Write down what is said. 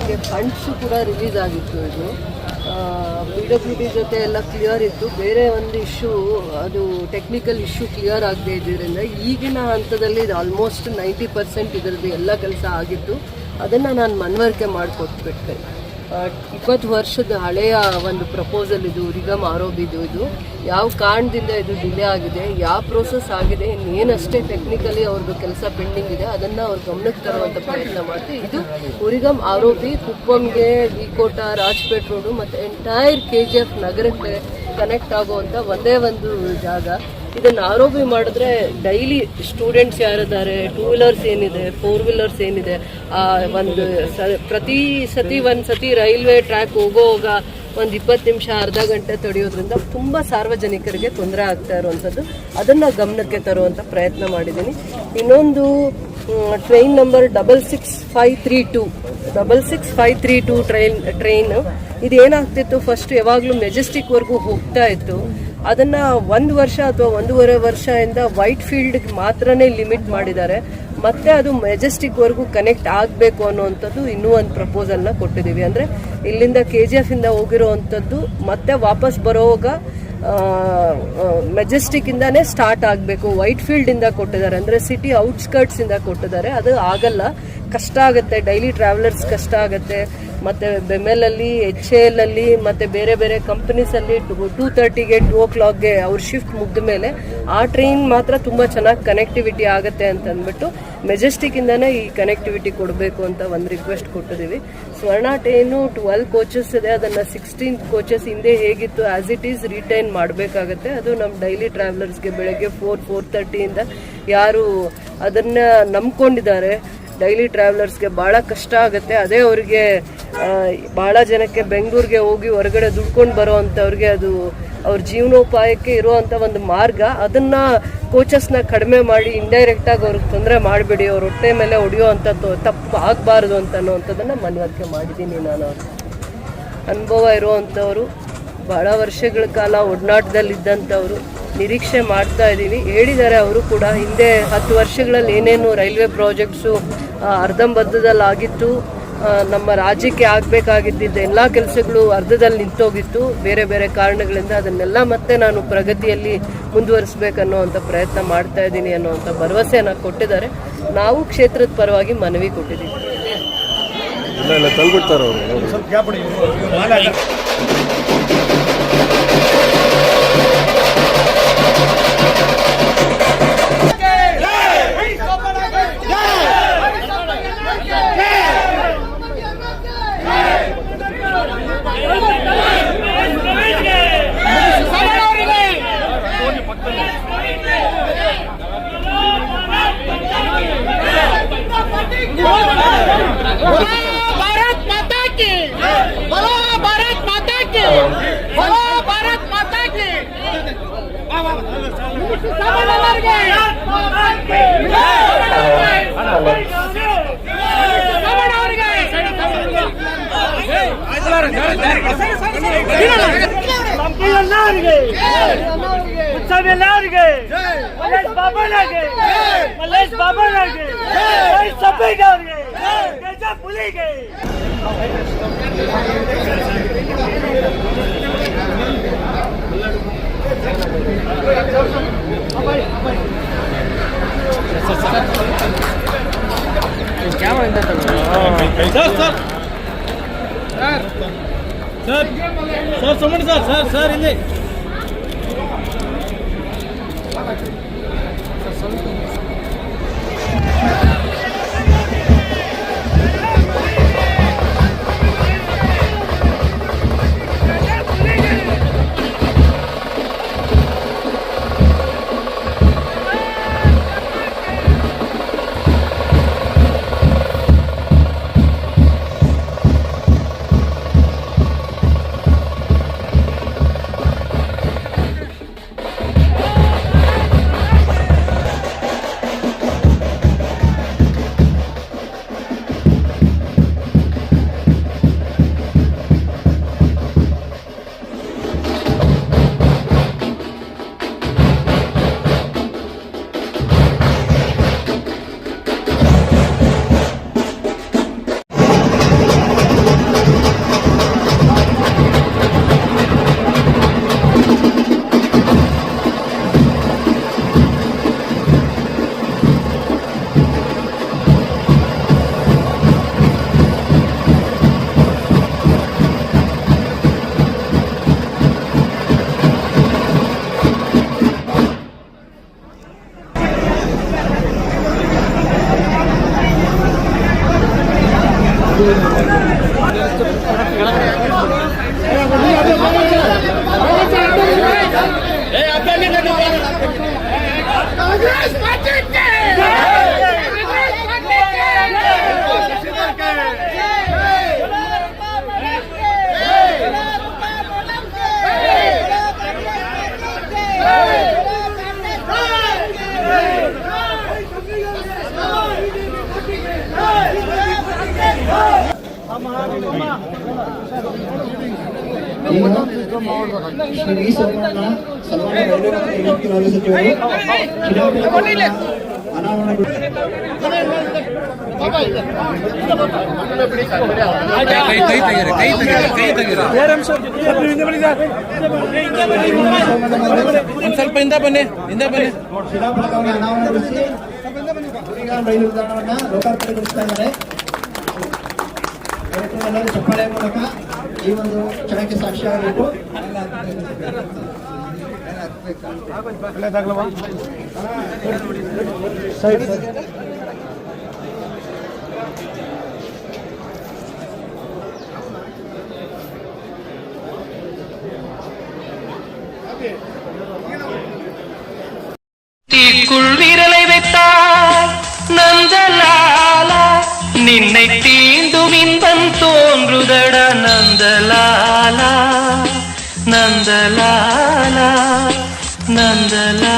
ಅದಕ್ಕೆ ಫಂಡ್ಸು ಕೂಡ ರಿಲೀಸ್ ಆಗಿತ್ತು. ಇದು PWD ಜೊತೆ ಎಲ್ಲ ಕ್ಲಿಯರ್ ಇತ್ತು. ಬೇರೆ ಒಂದು ಇಶ್ಯೂ, ಅದು ಟೆಕ್ನಿಕಲ್ ಇಶ್ಯೂ ಕ್ಲಿಯರ್ ಆಗದೆ ಇದ್ದರಿಂದ ಈಗಿನ ಹಂತದಲ್ಲಿ ಇದು ಆಲ್ಮೋಸ್ಟ್ 90% ಇದರದ್ದು ಎಲ್ಲ ಕೆಲಸ ಆಗಿತ್ತು. ಅದನ್ನು ನಾನು ಮನವರಿಕೆ ಮಾಡಿಕೊಟ್ಬಿಟ್ಟೆ. 20 ವರ್ಷದ ಹಳೆಯ ಒಂದು ಪ್ರಪೋಸಲ್ ಇದು, ಉರಿಗಮ್ ಆರೋಬಿದು. ಇದು ಯಾವ ಕಾರಣದಿಂದ ಇದು ಡಿಲೇ ಆಗಿದೆ, ಯಾವ ಪ್ರೋಸೆಸ್ ಆಗಿದೆ, ಇನ್ನೇನಷ್ಟೇ ಟೆಕ್ನಿಕಲಿ ಅವ್ರದ್ದು ಕೆಲಸ ಪೆಂಡಿಂಗ್ ಇದೆ ಅದನ್ನು ಅವ್ರ ಗಮನಕ್ಕೆ ತರುವಂಥ ಪ್ರಯತ್ನ ಮಾಡ್ತೀವಿ. ಇದು ಉರಿಗಮ್ ಆರೋಬಿ ಕುಪ್ಪಂಗೆ, ವಿಕೋಟ, ರಾಜ್ಪೇಟ್ ರೋಡು ಮತ್ತು ಎಂಟೈರ್ KGF ನಗರಕ್ಕೆ ಕನೆಕ್ಟ್ ಆಗುವಂಥ ಒಂದೇ ಒಂದು ಜಾಗ. ಇದನ್ನು ಆರೋಪಿ ಮಾಡಿದ್ರೆ ಡೈಲಿ ಸ್ಟೂಡೆಂಟ್ಸ್ ಯಾರಿದ್ದಾರೆ, 2 ವೀಲರ್ಸ್ ಏನಿದೆ, 4 ವೀಲರ್ಸ್ ಏನಿದೆ, ಪ್ರತಿ ಸತಿ ರೈಲ್ವೆ ಟ್ರ್ಯಾಕ್ ಹೋಗೋವಾಗ ಒಂದು 20 ನಿಮಿಷ ಅರ್ಧ ಗಂಟೆ ತಡೆಯೋದ್ರಿಂದ ತುಂಬ ಸಾರ್ವಜನಿಕರಿಗೆ ತೊಂದರೆ ಆಗ್ತಾ ಇರುವಂಥದ್ದು. ಅದನ್ನು ಗಮನಕ್ಕೆ ತರುವಂಥ ಪ್ರಯತ್ನ ಮಾಡಿದ್ದೀನಿ. ಇನ್ನೊಂದು ಟ್ರೈನ್ ನಂಬರ್ 66532 ಟ್ರೈನ್ ಇದೇನಾಗ್ತಿತ್ತು, ಫಸ್ಟ್ ಯಾವಾಗಲೂ ಮೆಜೆಸ್ಟಿಕ್ವರೆಗೂ ಹೋಗ್ತಾ ಇತ್ತು. ಅದನ್ನು 1 ವರ್ಷ ಅಥವಾ 1.5 ವರ್ಷದಿಂದ ವೈಟ್ ಫೀಲ್ಡ್ಗೆ ಮಾತ್ರನೇ ಲಿಮಿಟ್ ಮಾಡಿದ್ದಾರೆ. ಮತ್ತೆ ಅದು ಮೆಜೆಸ್ಟಿಕ್ವರೆಗೂ ಕನೆಕ್ಟ್ ಆಗಬೇಕು ಅನ್ನೋವಂಥದ್ದು ಇನ್ನೂ ಒಂದು ಪ್ರಪೋಸಲ್ನ ಕೊಟ್ಟಿದ್ದೀವಿ. ಅಂದರೆ ಇಲ್ಲಿಂದ KGF ಇಂದ ಹೋಗಿರೋವಂಥದ್ದು ಮತ್ತೆ ವಾಪಸ್ ಬರೋವಾಗ ಮೆಜೆಸ್ಟಿಕ್ಕಿಂದಾನೇ ಸ್ಟಾರ್ಟ್ ಆಗಬೇಕು. ವೈಟ್ ಫೀಲ್ಡಿಂದ ಕೊಟ್ಟಿದ್ದಾರೆ, ಅಂದರೆ ಸಿಟಿ ಔಟ್ಸ್ಕರ್ಟ್ಸಿಂದ ಕೊಟ್ಟಿದ್ದಾರೆ. ಅದು ಆಗಲ್ಲ, ಕಷ್ಟ ಆಗುತ್ತೆ, ಡೈಲಿ ಟ್ರಾವೆಲರ್ಸ್ ಕಷ್ಟ ಆಗುತ್ತೆ. ಮತ್ತು ಬೆಮೆಲಲ್ಲಿ, HAL ಅಲ್ಲಿ ಮತ್ತು ಬೇರೆ ಬೇರೆ ಕಂಪನೀಸಲ್ಲಿ 2:30ಗೆ 2 o'clockಗೆ ಅವ್ರ ಶಿಫ್ಟ್ ಮುಗಿದ ಮೇಲೆ ಆ ಟ್ರೈನ್ ಮಾತ್ರ ತುಂಬ ಚೆನ್ನಾಗಿ ಕನೆಕ್ಟಿವಿಟಿ ಆಗುತ್ತೆ ಅಂತ ಅಂದ್ಬಿಟ್ಟು ಮೆಜೆಸ್ಟಿಕ್ಕಿಂದನೇ ಈ ಕನೆಕ್ಟಿವಿಟಿ ಕೊಡಬೇಕು ಅಂತ ಒಂದು ರಿಕ್ವೆಸ್ಟ್ ಕೊಟ್ಟಿದ್ದೀವಿ. ಸ್ವರ್ಣ ಟ್ರೈನು 12 ಕೋಚಸ್ ಇದೆ, ಅದನ್ನು 16 ಕೋಚಸ್ ಹಿಂದೆ ಹೇಗಿತ್ತು ಆ್ಯಸ್ ಇಟ್ ಈಸ್ ರಿಟೈನ್ ಮಾಡಬೇಕಾಗತ್ತೆ. ಅದು ನಮ್ಮ ಡೈಲಿ ಟ್ರಾವೆಲರ್ಸ್ಗೆ ಬೆಳಗ್ಗೆ 4:30ಇಂದ ಯಾರು ಅದನ್ನು ನಂಬ್ಕೊಂಡಿದ್ದಾರೆ ಡೈಲಿ ಟ್ರಾವೆಲರ್ಸ್ಗೆ ಭಾಳ ಕಷ್ಟ ಆಗುತ್ತೆ. ಅದೇ ಅವರಿಗೆ ಭಾಳ ಜನಕ್ಕೆ ಬೆಂಗಳೂರಿಗೆ ಹೋಗಿ ಹೊರಗಡೆ ದುಡ್ಕೊಂಡು ಬರೋ ಅಂಥವ್ರಿಗೆ ಅದು ಅವ್ರ ಜೀವನೋಪಾಯಕ್ಕೆ ಇರುವಂಥ ಒಂದು ಮಾರ್ಗ. ಅದನ್ನು ಕೋಚಸ್ನ ಕಡಿಮೆ ಮಾಡಿ ಇಂಡೈರೆಕ್ಟಾಗಿ ಅವ್ರಿಗೆ ತೊಂದರೆ ಮಾಡಿಬಿಡಿ, ಅವ್ರ ಹೊಟ್ಟೆ ಮೇಲೆ ಹೊಡೆಯೋ ಅಂಥ ತಪ್ಪು ಆಗಬಾರ್ದು ಅಂತ ಅನ್ನೋವಂಥದ್ದನ್ನು ಮನವರಿಕೆ ಮಾಡಿದ್ದೀನಿ. ನಾನು ಅನುಭವ ಇರುವಂಥವ್ರು, ಭಾಳ ವರ್ಷಗಳ ಕಾಲ ಒಡನಾಟದಲ್ಲಿದ್ದಂಥವ್ರು, ನಿರೀಕ್ಷೆ ಮಾಡ್ತಾ ಇದ್ದೀವಿ. ಹೇಳಿದ್ದಾರೆ ಅವರು ಕೂಡ, ಹಿಂದೆ 10 ವರ್ಷಗಳಲ್ಲಿ ಏನೇನು ರೈಲ್ವೆ ಪ್ರಾಜೆಕ್ಟ್ಸು ಅರ್ಧಂಬರ್ಧದಲ್ಲಾಗಿತ್ತು, ನಮ್ಮ ರಾಜ್ಯಕ್ಕೆ ಆಗಬೇಕಾಗಿದ್ದ ಎಲ್ಲ ಕೆಲಸಗಳು ಅರ್ಧದಲ್ಲಿ ನಿಂತೋಗಿತ್ತು ಬೇರೆ ಬೇರೆ ಕಾರಣಗಳಿಂದ. ಅದನ್ನೆಲ್ಲ ಮತ್ತೆ ನಾನು ಪ್ರಗತಿಯಲ್ಲಿ ಮುಂದುವರಿಸಬೇಕನ್ನೋವಂಥ ಪ್ರಯತ್ನ ಮಾಡ್ತಾ ಇದ್ದೀನಿ ಅನ್ನೋವಂಥ ಭರವಸೆಯನ್ನು ಕೊಟ್ಟಿದ್ದಾರೆ. ನಾವು ಕ್ಷೇತ್ರದ ಪರವಾಗಿ ಮನವಿ ಕೊಟ್ಟಿದ್ದೀವಿ. भारत माता की, बोलो भारत माता की, बोलो भारत माता की। ಸರ್ ಸುಮ್ಮನೆ ಸರ್ ಇಲ್ಲಿ ಕಾಂಗ್ರೆಸ್ ಪಕ್ಷಕ್ಕೆ ಈಗ ಶ್ರೀ ವಿ. ಸೋಮಣ್ಣ ಸನ್ಮಾನ್ಯ ರೈಲ್ವೆ ಮತ್ತು ಇಲಾಖೆ ರಾಜ್ಯ ಸಚಿವರು ಶಿಲಾಫಲಕವನ್ನು ಸ್ವಲ್ಪ ಹಿಂದೆ ಬನ್ನಿ ಶಿಲಾಫಲಕವನ್ನು ಅನಾವರಣಗೊಳಿಸಿ ಗುರಿಗಾಂವ್ ರೈಲು ನಿಲ್ದಾಣವನ್ನು ಲೋಕಾರ್ಪಣೆಗೊಳಿಸ್ತಾ ಇದ್ದಾರೆ. ಎಲ್ಲರೂ ಚಪ್ಪಾಳೆ ಮೂಲಕ ಈ ಒಂದು ಕ್ಷಣಕ್ಕೆ ಸಾಕ್ಷಿಯಾಗಬೇಕು. தீக்குள் விரலை வைத்தாய் நந்தலாலா நின்னை தீண்டும் இன்பம் தோன்றுதட நந்தலாலா நந்தலாலா நந்தலாலா